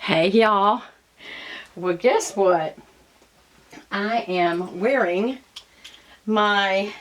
Hey y'all. Well, guess what? I am wearing my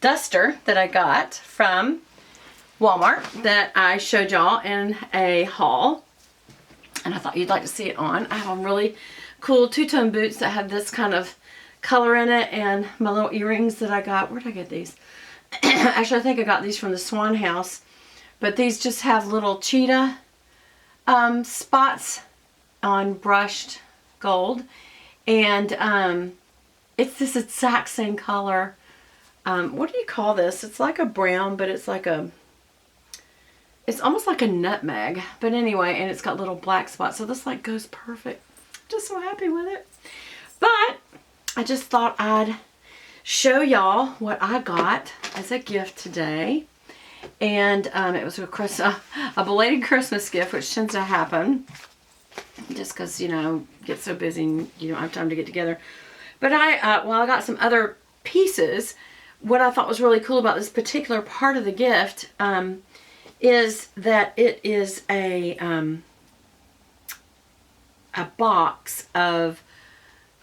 duster that I got from Walmart that I showed y'all in a haul. And I thought you'd like to see it on. I have on really cool two-tone boots that have this kind of color in it, and my little earrings that I got. Where did I get these? Actually, I think I got these from the Swan House. But these just have little cheetah spots on brushed gold, and it's this exact same color. What do you call this? It's like a brown, but it's almost like a nutmeg. But anyway, and it's got little black spots, so this like goes perfect. Just so happy with it. But I just thought I'd show y'all what I got as a gift today. And it was a belated Christmas gift, which tends to happen just because, you know, get so busy and you don't have time to get together. But I got some other pieces. What I thought was really cool about this particular part of the gift is that it is a box of,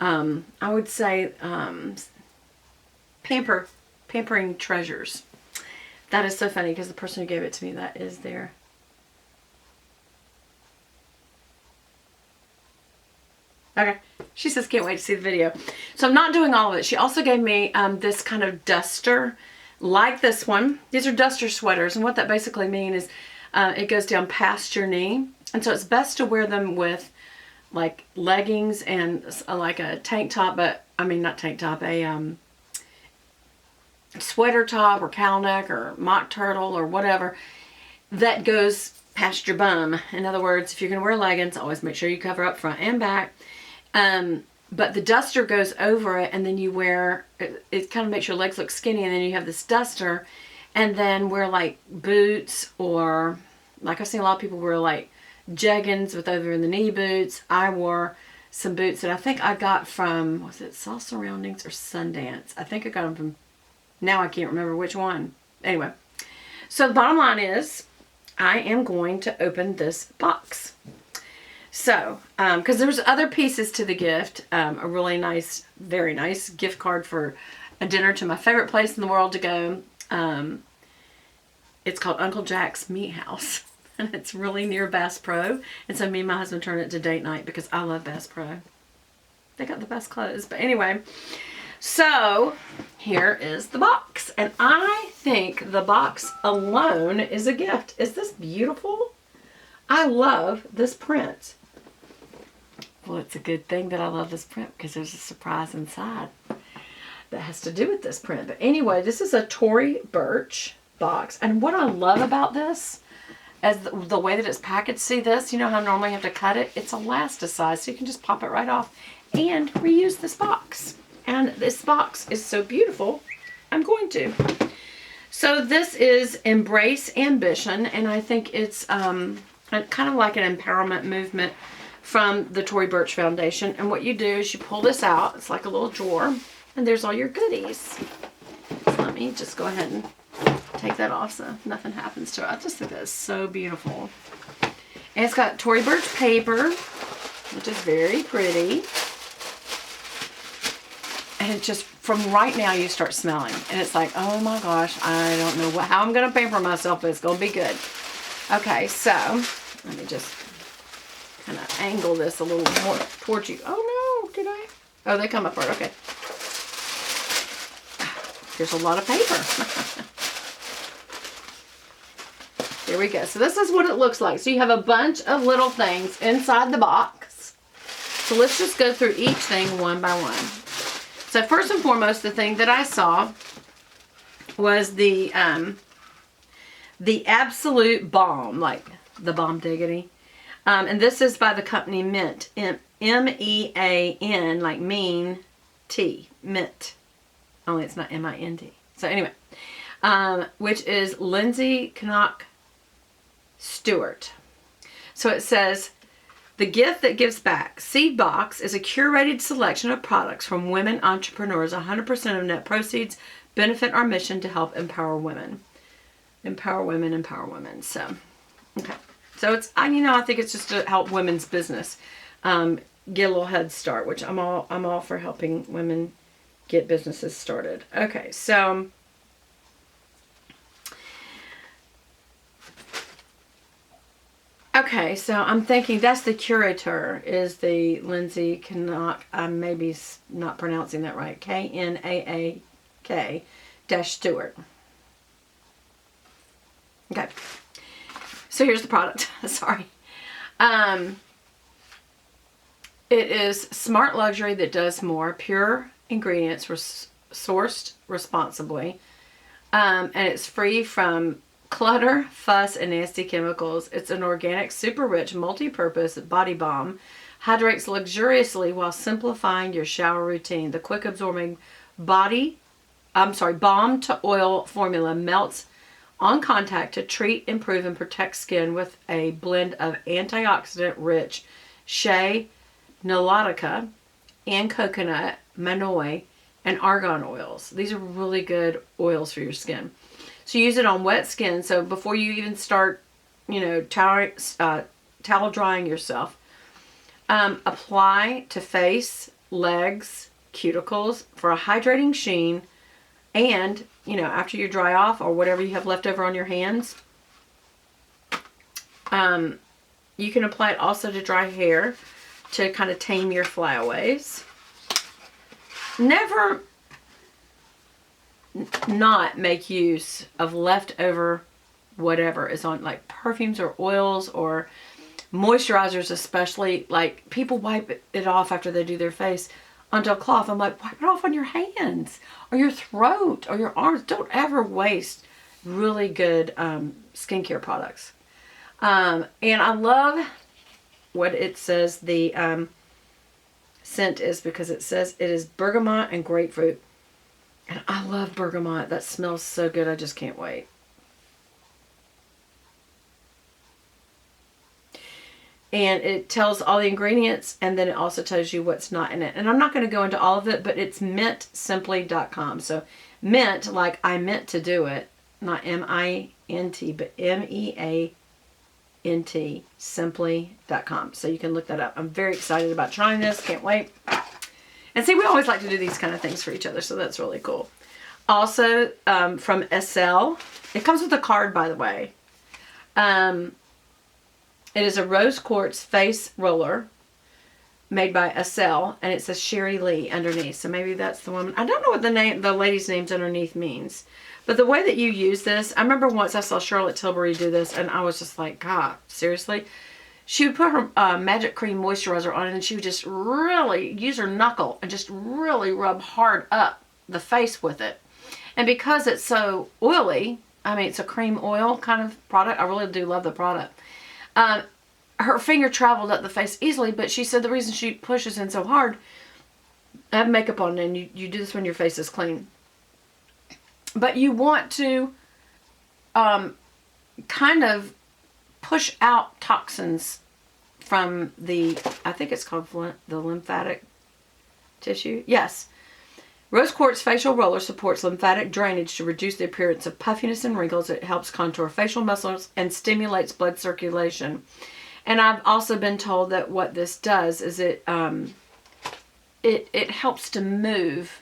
I would say, pampering treasures. That is so funny because the person who gave it to me, that is there. Okay. She says, can't wait to see the video. So I'm not doing all of it. She also gave me this kind of duster like this one. These are duster sweaters. And what that basically means is it goes down past your knee. And so it's best to wear them with like leggings and like a tank top, but I mean, not tank top, a sweater top or cowl neck or mock turtle or whatever that goes past your bum. In other words, if you're going to wear leggings, always make sure you cover up front and back. But the duster goes over it, and then you wear it kind of makes your legs look skinny, and then you have this duster, and then wear like boots, or like I've seen a lot of people wear like jeggings with over in the knee boots. I wore some boots that I think I got from, was it Soft Surroundings or Sundance? I think I got them from, now I can't remember which one. Anyway, so the bottom line is I am going to open this box. So, because there's other pieces to the gift, a really nice, very nice gift card for a dinner to my favorite place in the world to go. It's called Uncle Jack's Meat House, and it's really near Bass Pro. And so me and my husband turned it to date night because I love Bass Pro. They got the best clothes. But anyway, so here is the box, and I think the box alone is a gift. Is this beautiful? I love this print. Well, it's a good thing that I love this print because there's a surprise inside that has to do with this print. But anyway, this is a Tory Burch box, and what I love about this is the way that it's packaged. See this? You know how normally you have to cut it? It's elasticized, so you can just pop it right off and reuse this box. And this box is so beautiful, I'm going to. So this is Embrace Ambition, and I think it's kind of like an empowerment movement from the Tory Burch Foundation. And what you do is you pull this out. It's like a little drawer, and there's all your goodies. So let me just go ahead and take that off so nothing happens to it. I just think that is so beautiful. And it's got Tory Burch paper, which is very pretty. And it just, from right now, you start smelling. And it's like, oh my gosh, I don't know how I'm going to pamper myself, but it's going to be good. Okay, so let me just kind of angle this a little more towards you. Oh no, did I? Oh, they come apart. Okay. There's a lot of paper. There we go. So this is what it looks like. So you have a bunch of little things inside the box. So let's just go through each thing one by one. So first and foremost, the thing that I saw was the Absolute Balm, like the Balm Diggity. And this is by the company Mint, M-E-A-N, like mean, T, Mint. Only it's not M-I-N-T. So anyway, which is Lindsay Knock Stewart. So it says, the gift that gives back. Seed Box is a curated selection of products from women entrepreneurs. 100% of net proceeds benefit our mission to help empower women. Empower women, empower women. So, okay. So So it's, I think it's just to help women's business get a little head start, which I'm all for helping women get businesses started. Okay, so I'm thinking that's the Curated, is the Lindsay Knaak. I'm maybe not pronouncing that right. Knaak Stewart. Okay. So here's the product. Sorry. It is smart luxury that does more. Pure ingredients sourced responsibly. And it's free from clutter, fuss, and nasty chemicals. It's an organic, super rich, multi-purpose body balm. Hydrates luxuriously while simplifying your shower routine. The quick absorbing balm to oil formula melts on contact to treat, improve, and protect skin with a blend of antioxidant-rich shea, nilotica, and coconut, manoi, and argan oils. These are really good oils for your skin. So use it on wet skin. So before you even start, towel drying yourself, apply to face, legs, cuticles for a hydrating sheen. And, after you dry off or whatever you have left over on your hands, you can apply it also to dry hair to kind of tame your flyaways. Never not make use of leftover whatever is on, like perfumes or oils or moisturizers, especially. Like, people wipe it off after they do their face onto a cloth. I'm like, wipe it off on your hands or your throat or your arms. Don't ever waste really good skincare products. And I love what it says the scent is, because it says it is bergamot and grapefruit. And I love bergamot. That smells so good. I just can't wait. And it tells all the ingredients, and then it also tells you what's not in it. And I'm not going to go into all of it, but it's mintsimply.com. So mint, like I meant to do it, not M-I-N-T, but M-E-A-N-T, simply.com. So you can look that up. I'm very excited about trying this. Can't wait. And see, we always like to do these kind of things for each other, so that's really cool. Also, from SL. It comes with a card, by the way. It is a rose quartz face roller made by SL, and it says Sherry Lee underneath. So maybe that's the woman. I don't know what the lady's name's underneath means. But the way that you use this, I remember once I saw Charlotte Tilbury do this, and I was just like, God, seriously? She would put her Magic Cream moisturizer on it, and she would just really use her knuckle and just really rub hard up the face with it. And because it's so oily, it's a cream oil kind of product. I really do love the product. Her finger traveled up the face easily, but she said the reason she pushes in so hard, I have makeup on, and you do this when your face is clean. But you want to kind of push out toxins from I think it's called the lymphatic tissue. Yes. Rose quartz facial roller supports lymphatic drainage to reduce the appearance of puffiness and wrinkles. It helps contour facial muscles and stimulates blood circulation. And I've also been told that what this does is it helps to move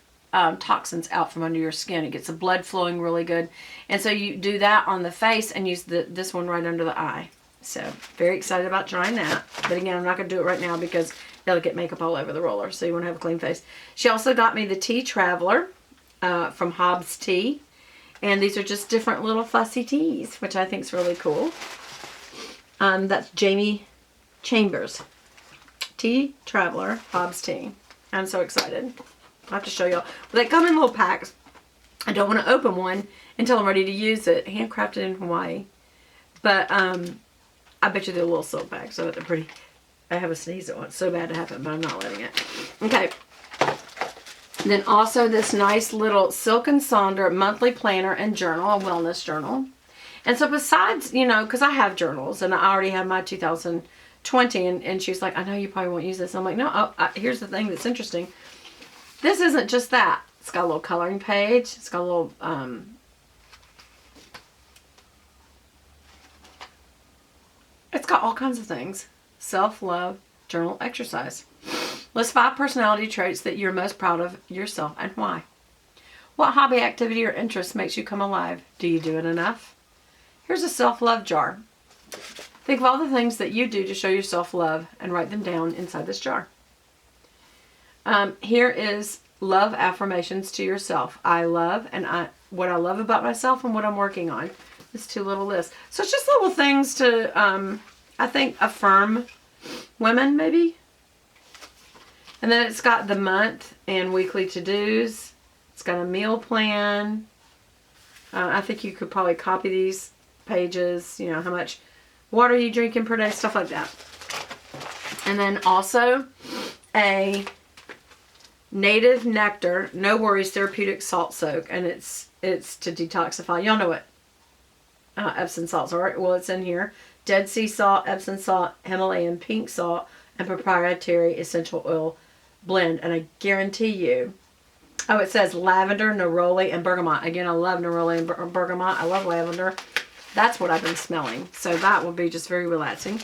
toxins out from under your skin. It gets the blood flowing really good. And so you do that on the face and use this one right under the eye. So very excited about trying that. But again, I'm not going to do it right now because it'll get makeup all over the roller. So you want to have a clean face. She also got me the Tea Traveler from Hobbs Tea. And these are just different little fussy teas, which I think is really cool. That's Jamie Chambers. Tea Traveler, Hobbs Tea. I'm so excited. I'll have to show y'all. They come in little packs. I don't want to open one until I'm ready to use it. Handcrafted in Hawaii. But I bet you they're a little silk bag, so they're pretty. I have a sneeze that wants so bad to happen, but I'm not letting it. Okay. And then also this nice little Silk and Sonder monthly planner and journal, a wellness journal. And so besides, because I have journals, and I already have my 2020, and she's like, I know you probably won't use this. I'm like, no, here's the thing that's interesting. This isn't just that. It's got a little coloring page. It's got a little, It's got all kinds of things. Self-love, journal, exercise. List 5 personality traits that you're most proud of yourself and why. What hobby, activity, or interest makes you come alive? Do you do it enough? Here's a self-love jar. Think of all the things that you do to show your self-love and write them down inside this jar. Here is love affirmations to yourself. I love, and what I love about myself and what I'm working on. This 2 little lists. So it's just little things to, I think, affirm women, maybe. And then it's got the month and weekly to-dos. It's got a meal plan. I think you could probably copy these pages. You know, how much water you drinking per day, stuff like that. And then also a Native Nectar, No Worries Therapeutic Salt Soak. And it's to detoxify. Y'all know what Epsom salts are. Well, it's in here. Dead Sea salt, Epsom salt, Himalayan pink salt, and proprietary essential oil blend. And I guarantee you, oh, it says lavender, neroli, and bergamot. Again, I love neroli and bergamot. I love lavender. That's what I've been smelling. So that will be just very relaxing.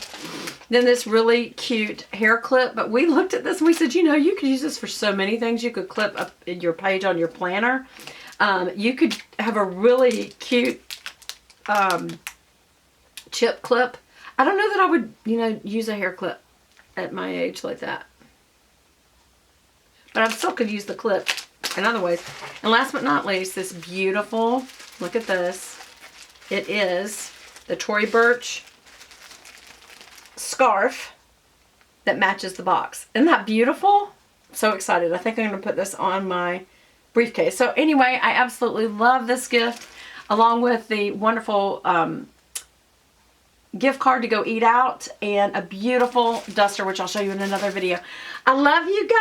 Then this really cute hair clip. But we looked at this and we said, you know, you could use this for so many things. You could clip up your page on your planner. You could have a really cute chip clip. I don't know that I would, you know, use a hair clip at my age like that. But I still could use the clip in other ways. And last but not least, this beautiful, look at this. It is the Tory Burch scarf that matches the box. Isn't that beautiful? So excited. I think I'm going to put this on my briefcase. So anyway, I absolutely love this gift, along with the wonderful gift card to go eat out and a beautiful duster, which I'll show you in another video. I love you guys.